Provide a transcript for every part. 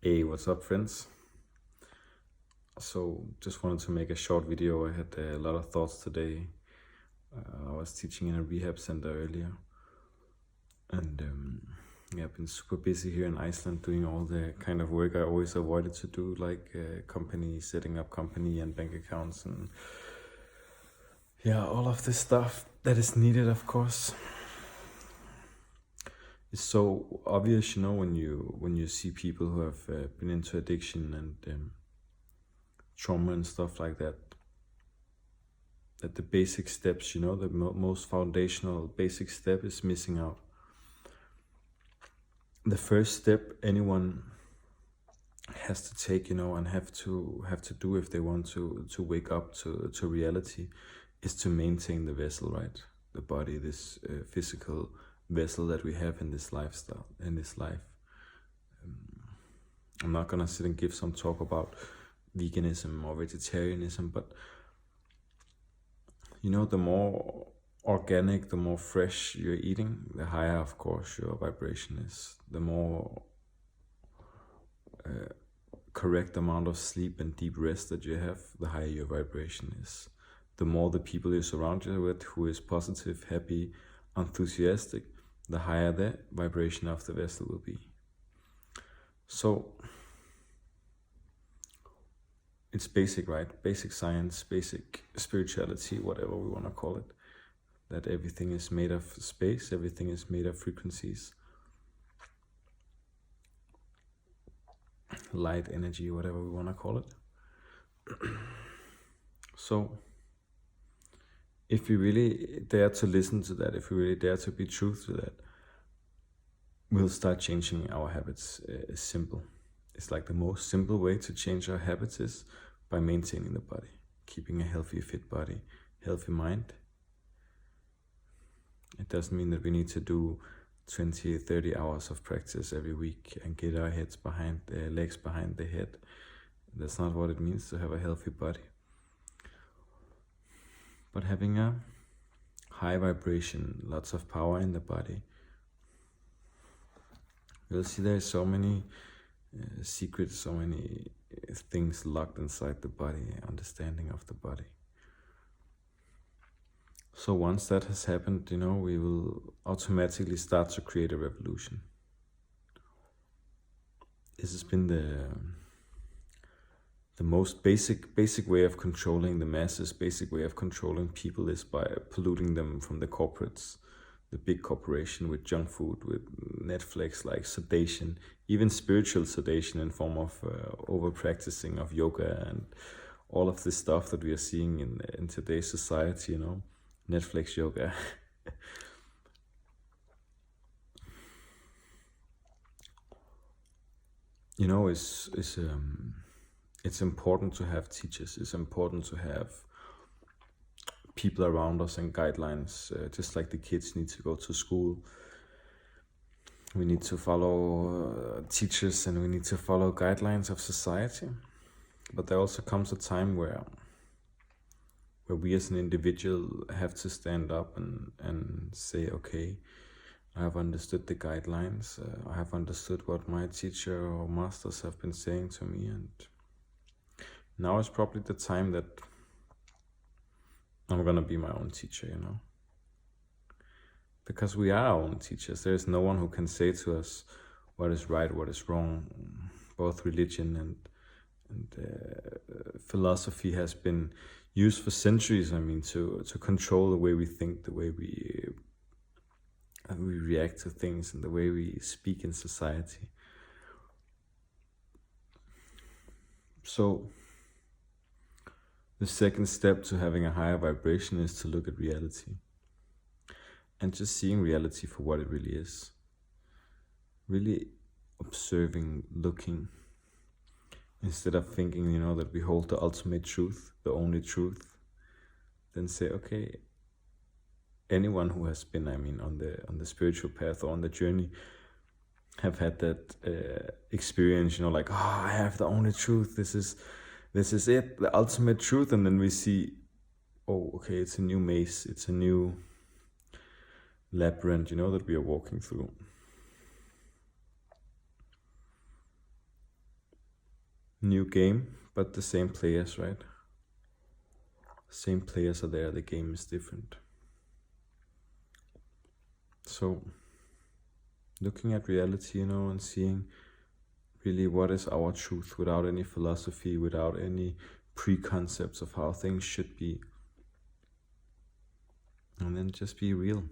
Hey, what's up, friends? So, just wanted to make a short video. I had a lot of thoughts today. I was teaching in a rehab center earlier, and yeah, I've been super busy here in Iceland doing all the kind of work I always avoided to do, like company, setting up company and bank accounts, and yeah, all of this stuff that is needed, of course. It's so obvious, when you see people who have been into addiction and trauma and stuff like that the basic steps, the most foundational basic step is missing out. The first step anyone has to take, and have to do if they want to wake up to reality, is to maintain the vessel, right? The body, this physical vessel that we have in this lifestyle, in this life. I'm not gonna sit and give some talk about veganism or vegetarianism, but the more organic, the more fresh you're eating, the higher, of course, your vibration is. The more correct amount of sleep and deep rest that you have, the higher your vibration is. The more the people you surround you with who is positive, happy, enthusiastic, the higher the vibration of the vessel will be. So it's basic, right? Basic science, basic spirituality, whatever we want to call it. That everything is made of space, everything is made of frequencies. Light, energy, whatever we want to call it. So, if we really dare to listen to that, if we really dare to be true to that, we'll start changing our habits. It's simple. It's like the most simple way to change our habits is by maintaining the body, keeping a healthy, fit body, healthy mind. It doesn't mean that we need to do 20, 30 hours of practice every week and get our heads behind the legs behind the head. That's not what it means to have a healthy body. But having a high vibration, lots of power in the body. You'll see there's so many secrets, so many things locked inside the body, understanding of the body. So once that has happened, we will automatically start to create a revolution. This has been the most basic way of controlling the masses, basic way of controlling people is by polluting them from the corporates, the big corporation with junk food, with Netflix, like sedation, even spiritual sedation in form of over practicing of yoga and all of this stuff that we are seeing in today's society, Netflix yoga. It's important to have teachers. It's important to have people around us and guidelines, just like the kids need to go to school. We need to follow teachers and we need to follow guidelines of society. But there also comes a time where we as an individual have to stand up and say, okay, I have understood the guidelines, I have understood what my teacher or masters have been saying to me, and now is probably the time that I'm gonna be my own teacher, Because we are our own teachers. There is no one who can say to us what is right, what is wrong. Both religion and philosophy has been used for centuries, to control the way we think, the way we react to things, and the way we speak in society. So the second step to having a higher vibration is to look at reality. And just seeing reality for what it really is. Really observing, looking. Instead of thinking, that we hold the ultimate truth, the only truth. Then say, okay, anyone who has been, on the spiritual path or on the journey, have had that experience, like, I have the only truth. This is it, the ultimate truth. And then we see, oh, okay, it's a new maze. It's a new labyrinth, that we are walking through. New game, but the same players, right? Same players are there, the game is different. So, looking at reality, and seeing really what is our truth without any philosophy, without any preconcepts of how things should be. And then just be real.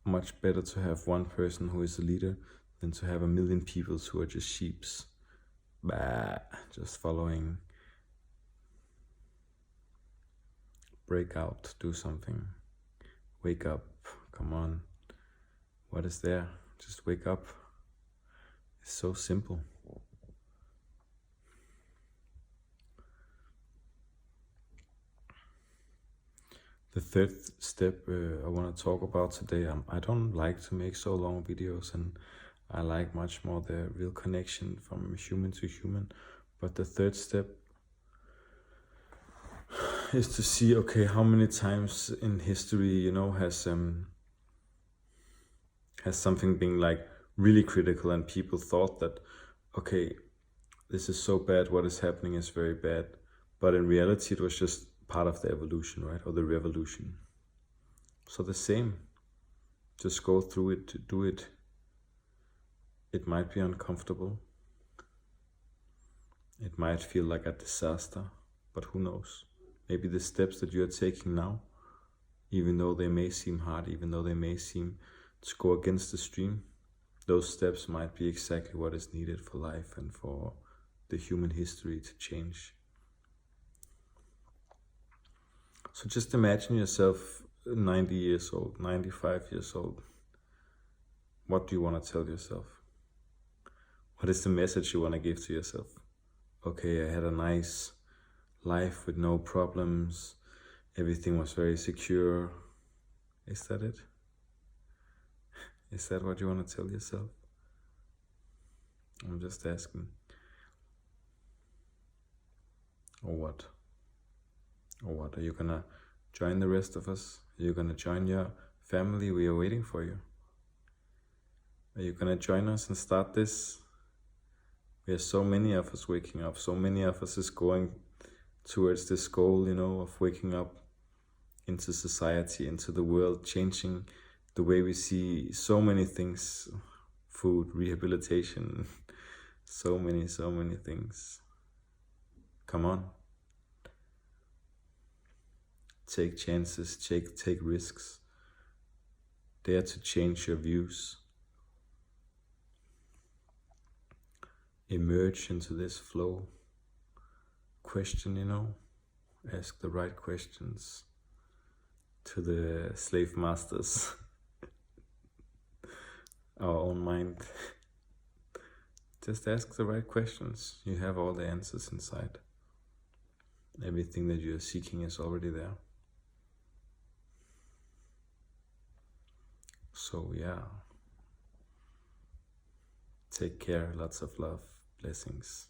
Much better to have one person who is a leader than to have a million people who are just sheeps. Just following. Break out, do something. Wake up, come on. What is there? Just wake up. It's so simple. The third step I want to talk about today, I don't like to make so long videos, and I like much more the real connection from human to human. But the third step is to see, okay, how many times in history, has something been like really critical and people thought that, okay, this is so bad, what is happening is very bad. But in reality, it was just part of the evolution, right? Or the revolution. So the same, just go through it, do it. It might be uncomfortable. It might feel like a disaster, but who knows? Maybe the steps that you're taking now, even though they may seem hard, even though they may seem to go against the stream, those steps might be exactly what is needed for life and for the human history to change. So just imagine yourself 90 years old, 95 years old. What do you want to tell yourself? What is the message you want to give to yourself? Okay, I had a nice life with no problems. Everything was very secure. Is that it? Is that what you want to tell yourself? I'm just asking. Or what? Or what? Are you gonna join the rest of us? Are you gonna join your family? We are waiting for you. Are you gonna join us and start this? We are so many of us waking up. So many of us is going towards this goal, of waking up into society, into the world, changing the way we see so many things, food, rehabilitation, so many things. Come on. Take chances, take risks. Dare to change your views. Emerge into this flow. Question, ask the right questions to the slave masters. Our own mind. Just ask the right questions. You have all the answers inside. Everything that you're seeking is already there. So yeah, take care, lots of love, blessings.